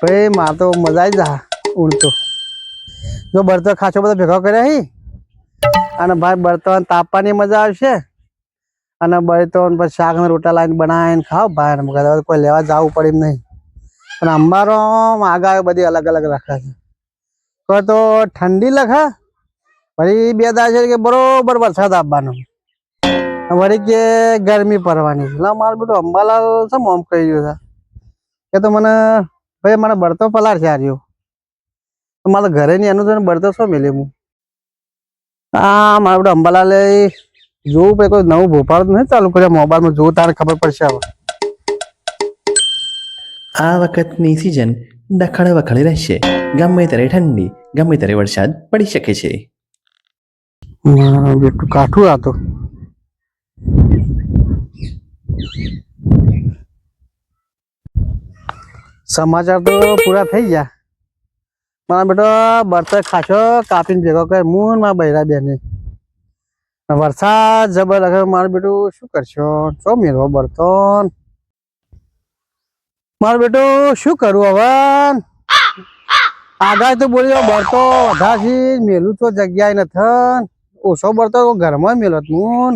ભાઈ માં તો મજા આવી જા ઊંઘતો જો બળતો ખાસો બધો ભેગો કર્યા હી અને ભાઈ બળતો તાપવાની મજા આવશે અને બળતો પછી શાક ને રોટા લાવીને બનાવીને ખાવ ભાઈ કોઈ લેવા જવું પડે એમ નહીં પણ અમારો આગળ બધી અલગ અલગ રાખે છે કોઈ તો ઠંડી લખે વળી 2 દાડા છે કે બરોબર વરસાદ આવવાનો વળી કે ગરમી પડવાની એટલે મારું બધું અંબાલાલ છે મોમ કહી ગયું છે કે તો મને ભાઈ મને બળતો પલાર છે આર્યો મારે ઘરે ની એનું તો બળતો શું મેલે હું હા મારે બધું અંબાલાલે જોવું પડે કોઈ નવું ભોપાળ નહીં ચાલુ કર્યા મોબાઈલમાં જોવું તારે ખબર પડશે હવે આ વખતની સિઝન ડખડ વખડી રહેશે. ગમે ત્યારે ઠંડી, ગમે ત્યારે વરસાદ પડી શકે છે. બેટું કાઠું આ તો સમાચાર તો પૂરા થઈ ગયા. મારા બેટો બળતો ખાસો કાપીને ભેગો કરે હું મારા બૈરા બેને વરસાદ જબર લખે મારું બેટું શું કરશો શું મેળવો બળતો મારું બેટું શું કરું હવે આગાય તો બોલ્યો બળતો વધારથી મેલું તો જગ્યાએ નથી ઓછો બળતો ઘરમાં મેળત હું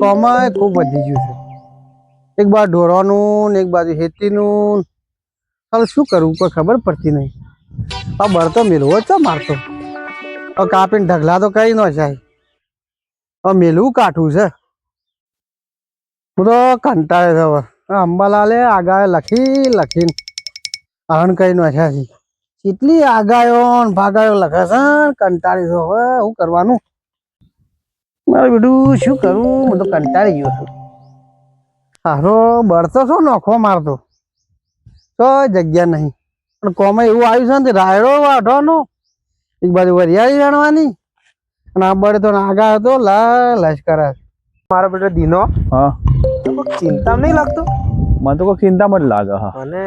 કોમાં ખૂબ વધી ગયું છે એક બાજુ ઢોરવાનું ને એક બાજુ ખેતીનું ચાલો શું કરવું કોઈ ખબર પડતી નહીં આ બળતો મેળવો છે મારતો કાપીને ઢગલા તો કઈ ન જાય મેલવું કાઠું છે હું તો કંટાળે છે હવે અંબાલાલે આગાયો લખીને હરણ કઈ નાખ્યા છે કેટલી આગાયો ભાગાયો લખે છે કંટાળી છે હવે શું કરવાનું મારું બેટું શું કરવું હું તો કંટાળી ગયો છું હારો બળતો છો નોખો મારતો તો જગ્યા નહીં પણ કોમાં એવું આવ્યું છે ને રાયડો વાઢવાનો એક બાજુ વરિયાળી જાણવાની અને આ બળે તો આગા હતો લશ્કર મારો બેટો દીનો હા ચિંતા નહીં લાગતો મને તો કોઈ ચિંતા મત લાગે. હા અને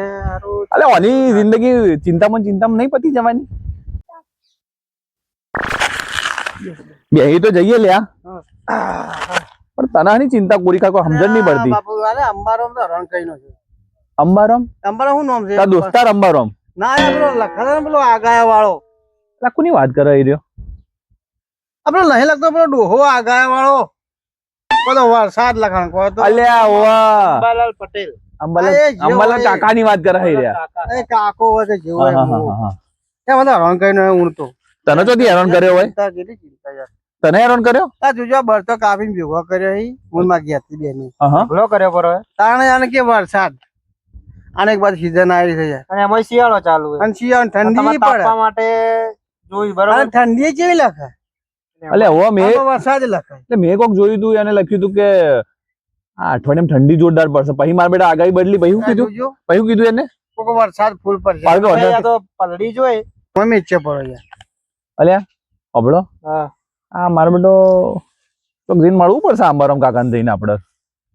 અલે ઓની જિંદગી ચિંતામાં નહીં પતી જવાની. બે તો જઈએ લ્યા પણ તને આની ચિંતા પૂરી કોઈ સમજણ નહીં પડતી. બાપુ અરે અંબારામ તો હરણ કઈ નો છે અંબારામ અંબારામ શું નામ છે તારા દોસ્તાર અંબારામ ના યાર પેલો લખા પેલો આગાયા વાળો કોની વાત કરે એ રહ્યો આપડે નહીં લાગતો પેલો ડોહો આગાયા વાળો બધો વરસાદ લખાણ કહો તો અલ્યા ઓવા અંબાલાલ પટેલ અંબાલાલ કાકાની વાત કરે એ રહ્યા. એ કાકો હોય જેવો હા હા હા એ બધો હરણ કઈ નો ઊંડતો તને તો હેરાન કર્યો હોય તાર કેટલી ચિંતા યાર તને હેરાન કર્યો આ જોજો બળતો કાપીને ભેગો કર્યો હી હું માં ગયા હતી બેની ભલો કર્યો પર તાણે આને કે વરસાદ આને એક બાદ સીઝન આવી છે યાર અને એમાં શિયાળો ચાલુ છે અને શિયાળ ઠંડી પડે તાપવા માટે જોઈ બરોબર અને ઠંડી કેવી લખે અલે ઓ મેં વરસાદ લખે એટલે મેં કોક જોયું તું એને લખ્યું તું કે આ અઠવાડિયામાં ઠંડી જોરદાર પડશે પછી મારા બેટા આગાહી બદલી પછી કીધું જોજો પછી કીધું એને કોકો વરસાદ ફૂલ પડશે પાડો આ તો પલડી જોઈ મમ્મી ઈચ્છે પડો યાર અલ્યા અબળો હા આ મારો બેટો તો જઈને મળવું પડશે અંબારામ કાકાને જઈને આપણે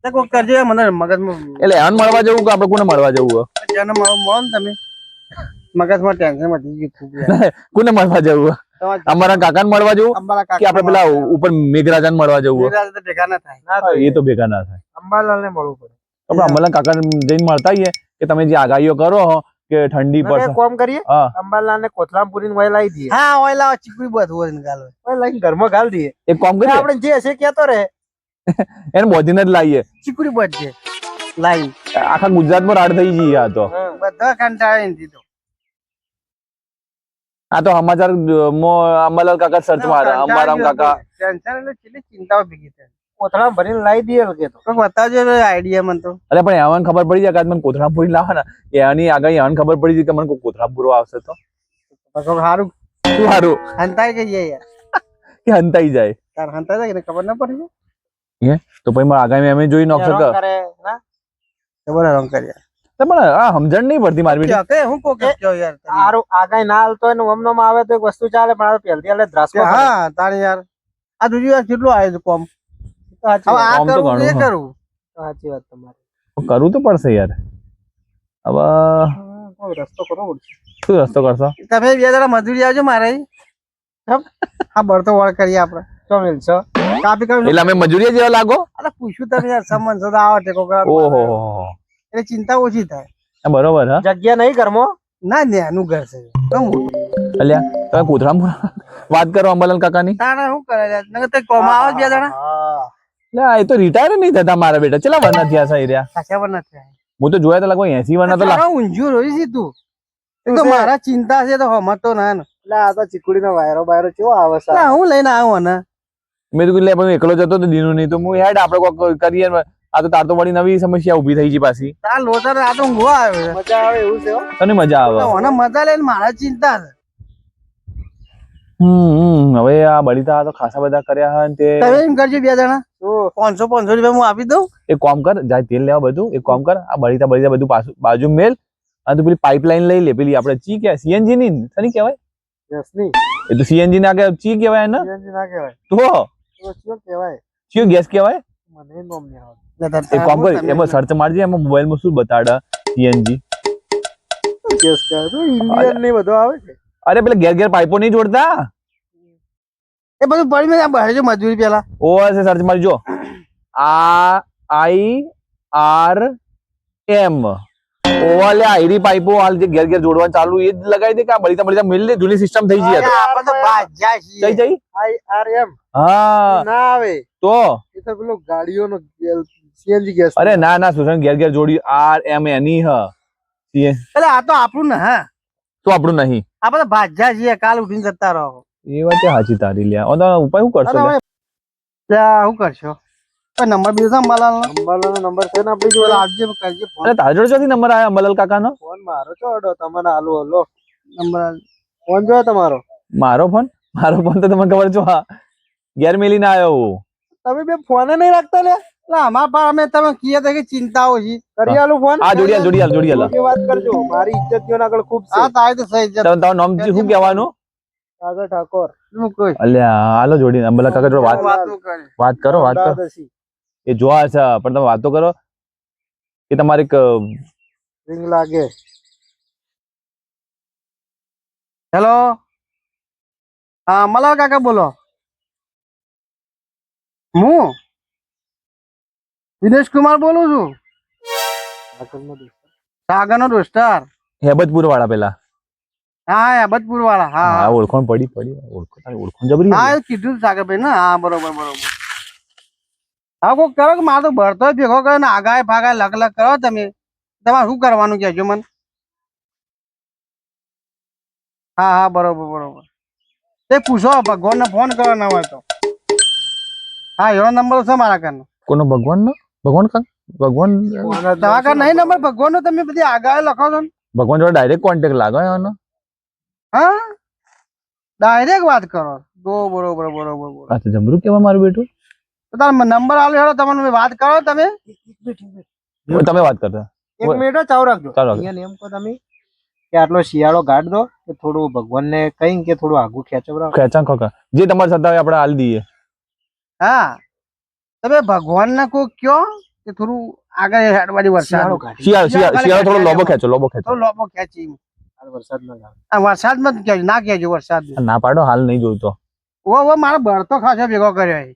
તે કોક કરજો મને મગજમાં એટલે એન મળવા જવું કે આપણે કોને મળવા જવું જેને મળો ને તમે મગજમાં ટેન્શન વધી ગયું ખૂબ યાર કોને મળવા જવું અમારા કાકાને મળવા જવું અંબાલા કે આપણે પેલા ઉપર મેઘરાજાને મળવા જવું તો ભેગા ના થાય ના તો એ તો ભેગા ના થાય અંબાલાલ ને મળવું પડે આપણે અંબાલાલ કાકાને જઈને મળતા આવીએ કે તમે જે આગાહીઓ કરો કે ઠંડી અને પડશે એક કામ કરીએ હા અંબાલાલ ને કોથલામ પૂરીને વય લાવી દઈએ હા ઓયલા ચીકડી બધું હોય ને ગાલો વય લઈને ઘરમાં ગાલ દઈએ એક કામ કરીએ આપણે જે હશે કેતો રહે એને બોધીને જ લાવીએ ચીકડી બધે લાઈન આખા ગુજરાતમાં રાડ થઈ જઈએ આ તો બધા કંટાળે ને દીધો આ તો સમાચાર અંબાલાલ કાકા સર્ચ મારે અંબારામ કાકા ટેન્શન એટલે કેટલી ચિંતાઓ ભેગી થાય કોથળામ ભરીને લાવી દઈએ કેતો કોક બતાવજો આઈડિયા મને તો અરે પણ એવાને ખબર પડી જાય કે મને કોથળાપુરી લાવે ને એની આગાહી એવાને ખબર પડી જાય કે મને કોથળાપુરો આવશે તો કોક સારું શું સારું હંતાઈ ગઈ યાર કે હંતાઈ જાય તાર હંતાઈ જાય ને ખબર ના પડી જાય તો પછી મારા આગામી એમ જોઈ નાખશે કે કરે ના ખબર રંગ કર્યા પણ આ સમજણ નહીં પડતી મારી બેટી કે હું કોક કયો યાર તમે? આરું આગાઈ ના હાલતો હોય ને ઓમનોમ આવે તો એક વસ્તુ ચાલે પણ આ પહેલથી હાલે દ્રાસકો કરે. હા તારે યાર આ દુજી યાર કેટલું આવે છે કોમ સાચી હવે વાત, આ કોમ તો કરું એ ઘણું, હા. કરું સાચી વાત તમારી કરવું તો પડશે યાર હવે કોઈ રસ્તો કરવો પડશે શું રસ્તો કરશો તમે બે જણા મજૂરી આવજો મારે હા બળતો વળ કરીએ આપણે તો મિલશો કાપી કાપી એટલે અમે મજૂરી જેવા લાગો અરે પૂછ્યું તમે યાર સમન સદા આવે ટેકો ઓહો એટલે ચિંતા ઓછી થાય બરોબર હા જગ્યા નહીં ઘરમાં ના નેનું ઘર છે તો મોટું. અલ્યા તમે કોથળામાં વાત કરો અંબાલાલ કાકાની. તારા શું કરે યાર? નકર તે કોમા આવે બે જણા હા લે એ તો રિટાયર નહીં થતા મારા બેટા. ચેલા વર્ષના થયા છે એ રહ્યા? ખાસા પર નથી હું તો જોયા તો લગભગ 80 વર્ષના તો તારો ઊંઝું રોઈ છે તું. એ તો મારા ચિંતા છે તો હમતો ના ને. એટલે આ તો ચીકુડીનો વાયરો બાયરો કેવો આવે છે એટલે હું લઈને આવ્યો ને મેં તો કીધું લે, પણ હું એકલો જતો તો દીનું નહીં તો હું હેડ આપણે કોક કરીએ ને. આ તો તાર તો વળી નવી સમસ્યા ઊભી થઈ ગઈ પાછી. તાર લોટર આ તો ઊંઘવા આવ્યો છે. મજા આવે એવું છે હો. તને મજા આવે. તો મને મજા લઈને મારા ચિંતા છે. હવે આ બળીતા તો ખાસા બધા કર્યા હે ને તે. તમે એમ કરજો બે જણા શું? 500 રૂપિયા હું આપી દઉં. એક કામ કર, જાય તેલ લેવા બધું. એક કામ કર, આ બળીતા બધું પાછું બાજુ મેલ અને તું પેલી પાઇપલાઇન લઈ લે. પેલી આપણે ચી કે સીએનજી ની શની કહેવાય? ગેસની એ તો સીએનજી ના કે ચી કહેવાય ને સીએનજી ના કહેવાય તો તો શું કહેવાય? ચિયો ગેસ કહેવાય. મને નોમ નહીં આવડતું. એક કામ કર, એમાં સર્ચ મારજે, એમાં મોબાઈલમાં શું બતાડે સીએનજી. ગેસ કહેવાય તો ઇન્ડિયન ને બધું આવે છે. અરે પેલા ઘેર પાઇપો નહીં જોડતા. એ બધું પડી મેં બહાર જો મજૂરી પેલા ઓવર છે, સર્ચ મારજો. IRM ઓવર લે આયરી પાઇપો હાલ જે ઘેર જોડવાનું ચાલુ એ જ લગાવી દે કે આ બળીતા મિલ લે. જૂની સિસ્ટમ થઈ ગઈ. આપણે તો બાજા છીએ. જઈ જઈ IRM હા ના આવે. તો એ તો પેલો ગાડીઓનો સીએનજી ગેસ. અરે ના સુશાંત, ઘેર જોડી RM એની હ એટલે આ તો આપણું ને હા તો આપણું નહીં. આપણે તો બાજા છીએ. કાલ ઉઠીને જતા રહો. એ વાત સાચી તારી. લ્યા ઉપાય શું કરશો લે? ત્યાં શું કરશો? નંબર બીજો સંભાળવાનો અંબાલાનો નંબર છે ને આપણી જોડે. આપજે કરજે ફોન. અરે તારા જોડે ક્યાંથી નંબર આવ્યો અંબાલાલ કાકાનો? ફોન મારો છો અડો તમારે હાલો હલો નંબર ફોન જો તમારો. મારો ફોન તો તમને ખબર છો હા ઘેર મેલીને આવ્યો હું. તમે બે ફોન નહીં રાખતા લે. એટલે અમારા પર અમે તમે કીએ તો કે ચિંતાઓ છે. કરી આલું ફોન. આ જોડી હાલ. એ વાત કરજો. મારી ઇજ્જતીઓ આગળ ખૂબ છે. હા તારે તો સહી છે. તમારું નામ શું કહેવાનું? સાગર ઠાકોર. હું કોઈ અલ્યા હાલો જોડી અંબાલાલ કાકા જોડે વાતો કરે. વાત કરો. અમદાવાદ હસી. એ જોવા છે પણ તમે વાતો કરો કે તમારે એક રિંગ લાગે. હેલો હા મલાલ કાકા બોલો. હું દિનેશ કુમાર બોલું છું. સાગર નો દોસ્તાર. હેબતપુર વાળા પેલા. હા હેબતપુર વાળા. હા હા ઓળખણ પડી ઓળખણ જબરી. હા એ કીધું સાગરભાઈ ને. હા બરોબર. હા કોક કરો કે મારે તો ભરતો ભેગો કર્યો ને આગાય ફાગાય લગ કરો તમે. તમારે શું કરવાનું કહેજો મને. હા બરોબર. એ પૂછો ભગવાન ને ફોન કરો ના હોય તો. હા એનો નંબર છે મારા કારનો. કોનો? ભગવાન તમારા કાર નહીં નંબર ભગવાન નો? તમે બધી આગાય લખો છો ને. ભગવાન જોડે ડાયરેક્ટ કોન્ટેક્ટ લાગો એનો. હા ડાયરેક્ટ વાત કરો તો બરોબર. અચ્છા જમરૂ કેવા મારું બેટું. તો તારો નંબર આલો હેડો તમને વાત કરો તમે. તમે વાત કરતા. એક મિનિટ ચાવ રાખજો. ચાલો. અહીંયા એમ કહો તમે કે આટલો શિયાળો ગાઢ દો કે થોડું ભગવાનને કઈ કે થોડું આગું ખેંચવરાવો. ખેંચા ખોકા જે તમારે સત્તા હોય આપણે હાલ દઈએ. હા તમે ભગવાન ને કોઈ કયો કે થોડું આગળ હેડવાની શિયાળો વરસાદ ગાઢ. શિયાળો થોડો લોબો ખેંચો તો લોબો ખેંચી. હાલ વરસાદ ના ગાઢ. આ વરસાદમાં જ કહેજો ના કહેજો વરસાદ. ના પાડો હાલ નહીં જોઈતો. ઓ મારો ભરતો ખાસો ભેગો કર્યો છે.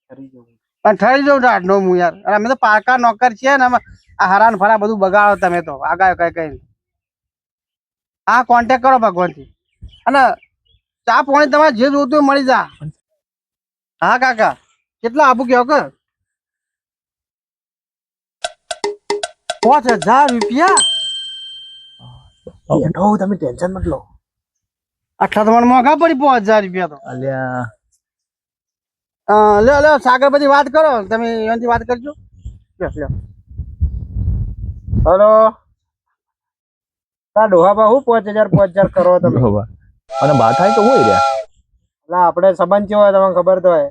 ફરી જવું. પણ થઈ જાઉં રાતનો હું યાર. અને અમે તો પારકા નોકર છીએ ને. આ હરાન ફરા બધું બગાડો તમે તો આગળ કઈ. હા કોન્ટેક કરો ભગવાનથી. અને ચા પાણી તમારે જે જોતું હોય મળી જા. હા કાકા કેટલા આપું કેવો કે 5000 રૂપિયા. બેઠો તમે ટેન્શન મત લો. આટલા તમારે મોંઘા પડી 5000 રૂપિયા તો. અલ્યા લ્યો સાગર પછી વાત કરો તમે. એનાથી વાત કરજો. લ્યો હલો તા ડોહા બા હું 5000 કરો તમે. બરોબર. અને બા થાય તો હોય રહ્યા. એટલે આપણે સંબંધ કેવો હોય તમને ખબર તો હોય.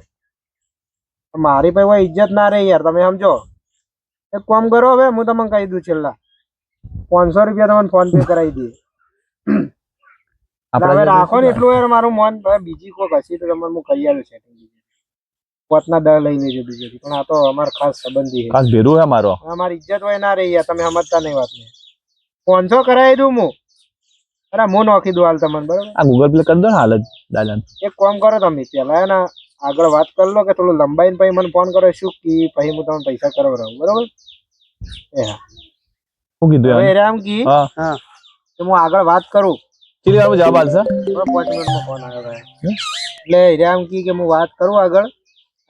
મારી પાસે કોઈ ઇજ્જત ના રહી યાર. તમે સમજો. એક કામ કરો હવે હું તમને કહી દઉં છેલ્લા 500 રૂપિયા તમને ફોન પે કરાવી દઈએ. હવે રાખો ને એટલું યાર મારું મન. બીજી કોઈ હસી તો તમને હું કહી આવ્યો છે. પોતના દર લઈ લેજો બીજેથી. પણ આ તો અમાર ખાસ સંબંધી છે. ખાસ ભેરું હે મારો. અમારી ઇજ્જત હોય ના રહી યાર. તમે સમજતા નહીં વાત ને. 500 કરાવી દઉં હું. અરે હું નોખી દઉં હાલ તમને બરોબર. આ ગૂગલ પ્લે કરી દો ને હાલ જ દાદા. એક કામ કરો તમે પેલા એના આગળ વાત કરી લો કે થોડું લંબાઈને પછી મને ફોન કરો શું કી પછી હું તમને પૈસા કરવા રહું બરોબર. એ હા શું કીધું હવે યાર? રામ કી હા તો હું આગળ વાત કરું. કેટલી વારમાં જવાબ આવશે? બરાબર, 5 મિનિટમાં ફોન આવ્યો ભાઈ. એટલે હિરામ કે હું વાત કરું આગળ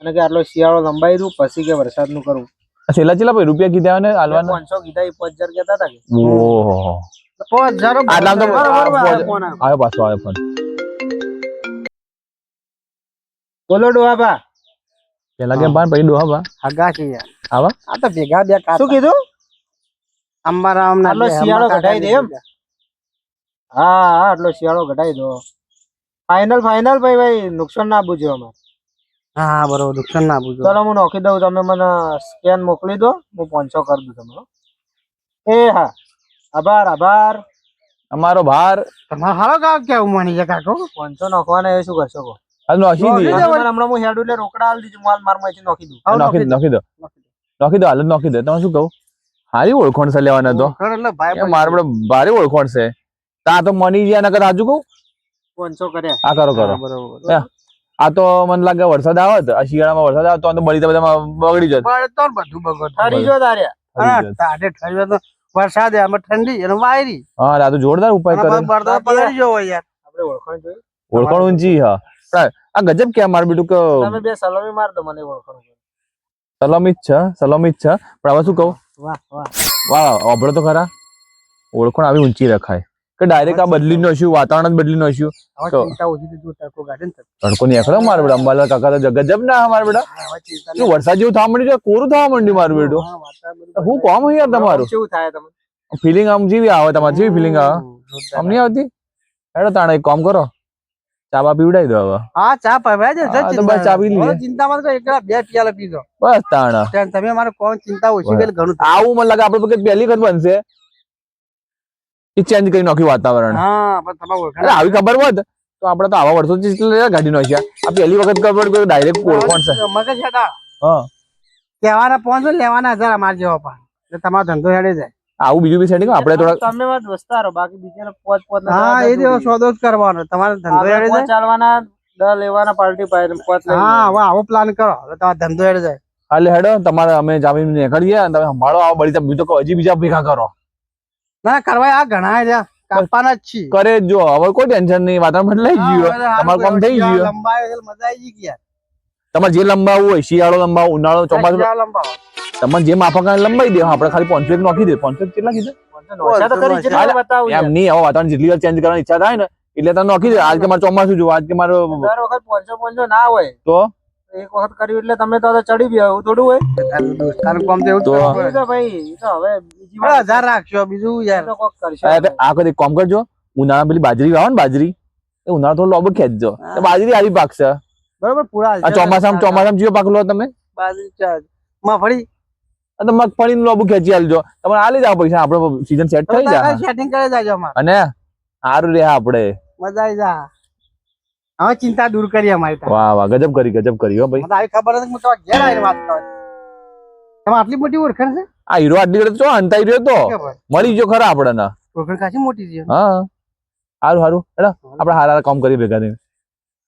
અને કે આટલો શિયાળો લંબાઈ દઉં પછી કે વરસાદનું કરું. છેલ્લા છેલ્લા ભાઈ રૂપિયા કીધા ને હાલવાના? 500 કીધા, 5000 કહેતા હતા કે. ઓહો 5000 આટલા તો બરાબર, ફોન આવ્યો. આવ્યો પાછો આવ્યો ફોન. બોલો ડોહાબા. પેલા કે બાર પછી ડોહા બા હગા છે યાર. આવા આ તો ભેગા બે કાકા. શું કીધું? અંબારામ ના આટલો શિયાળો ઘટાઈ દે એમ? હા હા, આટલો શિયાળો ઘટાઈ દો. ફાઇનલ ફાઇનલ ભાઈ, નુકસાન ના આપવું જોઈએ અમારે. હા હા બરોબર, નુકસાન ના પૂછો. ચલો હું નોખી દઉં, તમે મને સ્કેન મોકલી દો, હું 500 કરી દઉં તમને. એ હા, આભાર આભાર. અમારો ભાર તમારે હાલો કાક કેવું માની છે કાકો? 500 નોખવાના, એ શું કરશો કહો? આ નોખી દે. અને મને હમણાં હું હેડ એટલે રોકડા આલી દીધું, માલ મારમાંથી નોખી દઉં. હાલો નોખી દો નોખી દો હાલ જ નોખી દો. તમે શું કહું? હારી ઓળખોણ છે લેવાના તો. એટલે ભાઈ એ મારે પણ ભારે ઓળખોણ છે. તા તો મની ગયા નકર આજુ કહું 500 કર્યા. આ કરો કરો. બરોબર. આ તો મને લાગે વરસાદ આવત, આ શિયાળામાં વરસાદ આવે તો બળી બધા બગડી જત. બળતો ને બધું બગડ. હરી જો તાર્યા. હા તારે ઠંડી તો વરસાદ એમાં ઠંડી અને વાયરી. હા આ તો જોરદાર ઉપાય અને કરે. પછી બળતો પલળી જવો યાર. આપણે ઓળખાણ જોઈ. ઓળખોણ ઊંચી હા. પણ આ ગજબ કે મારું બેટું કે તમે બે સલામી માર દો, મને ઓળખાણ જોઈ. સલામી જ છે પણ હવે શું કહું? વાહ વાહ. વાહ અભળો તો ખરા. ઓળખોણ આવી ઊંચી રખાય કે ડાયરેક્ટ આ બદલી નાખ્યું, વાતાવરણ જ બદલી નાખ્યું. હવે તો ચિંતા ઓછી થઈ, તું તડકો કાઢે ને તો. તડકો નહીં એકલો મારા બેટા. અંબાલાલ કાકા તો ગજબ ના મારા બેટા. હવે ચિંતા શું વરસાદ જેવું થવા માંડ્યું છે, કોરું થવા માંડ્યું મારું બેટું. હા, વાતાવરણ હું કોમ યાર તમારું કેવું થાય તમે? ફિલિંગ આમ જેવી આવે તમારી, જેવી ફિલિંગ આવે આમ નહીં આવતી? હેડો તાણે એક કામ કરો, ચા બા પીવડાવી દો હવે. હા ચા પીવાય છે. હા, તો બસ ચા પી લઈએ. ચિંતામાં તો એકલા 2 પ્યાલા પીધો. બસ તાણ તમે મારે કોણ ચિંતા ઓછી કરી ઘણું થાય. આવું મને લાગે આપડે વખત પહેલી વખત બનશે એ ચેન્જ કરી નાખ્યું વાતાવરણ. હા પણ તમે અરે ઓળખાણ આવી ખબર હોત તો આપડે તો આવા વર્ષો ગાડી નાખ્યા. આ પહેલી વખત ખબર પડી ડાયરેક્ટ ઓળખોણ છે. મગજ હેડા હા કહેવાના 500 લેવાના 1000 અમાર જેવા પા એટલે તમારો ધંધો હેડે જાય. આવું બીજું બી સેટિંગ આપણે થોડા તમે વાત વસ્તારો, બાકી બીજાને પોચ પોચ ના હા એ જેવો સોદો જ કરવાનો, તમારો ધંધો હેડે જાય. ચાલવાના 10 લેવાના, પાર્ટી પાય પોચ લઈ હા હવે આવો પ્લાન કરો એટલે તમારો ધંધો હેડે જાય. હાલે હેડો તમારે અમે જામીન નીકળીએ અને તમે સંભાળો આવો બળી બીજું તો હજી બીજા ભેગા કરો. ના કરવા આ ઘણા રહ્યા કાપવાના જ છીએ. કરે જ જો હવે કોઈ ટેન્શન નહીં, વાતાવરણ બદલાઈ ગયું, તમારું કામ થઈ ગયું. લંબાયો એટલે મજા આવી ગઈ યાર. તમારે જે લંબાવવું હોય, શિયાળો લંબાવો, ઉનાળો, ચોમાસું, લંબાવો તમારે જે માફક લંબાઈ દે. આપણે ખાલી 500 નોખી દે. 500 કેટલા કીધું? નોશા તો કરી છે, બતાવું એમ નહીં, હવે વાતાવરણ જેટલી વાર ચેન્જ કરવાની ઈચ્છા થાય ને એટલે તમે નોખી દે. આજ કે મારે ચોમાસું જોવું, આજ કે મારે દર વખત 500 ના હોય તો એક વખત કર્યું એટલે તમે તો ચડી ગયા, એવું થોડું હોય. દોસ્તાનું કામ તો એવું જ તો કરવું એ પડે. તો ભાઈ, એ તો હવે બીજી વાર 1000 રાખશો બીજું યાર. તો કોક કરશે. આ કદી કામ કરજો. ઉનાળા પેલી બાજરી વાવો ને, બાજરી એ ઉનાળા થોડો લોબો ખેંચજો, તો બાજરી આવી પાકશે. બરોબર પૂરા આ ચોમાસામાં જીવો પાક લો તમે. બાજરી ચા મગફળી આ તો મગફળી નું લોબુ ખેંચી આલજો. તમારે આલી જાવ પૈસા, આપડે સીઝન સેટ થઈ જાય. સેટિંગ કરી જાજો અમાર. અને સારું રે આપડે. મજા આવી જા. હવે ચિંતા દૂર કરી અમારી તો. વાહ વાહ ગજબ કરી હો ભાઈ. મને આવી ખબર નથી, હું તો ઘેર આવીને વાત કરું. તમે આટલી મોટી ઓળખાણ છે આ હીરો આટલી ઘડી તો અંતાઈ રહ્યો તો કે ભાઈ? મળી ગયો ખરા આપડે. ઓળખાણ કાચી મોટી છે. હા સારું હેડો આપણે હારા કામ કરી ભેગા થઈને.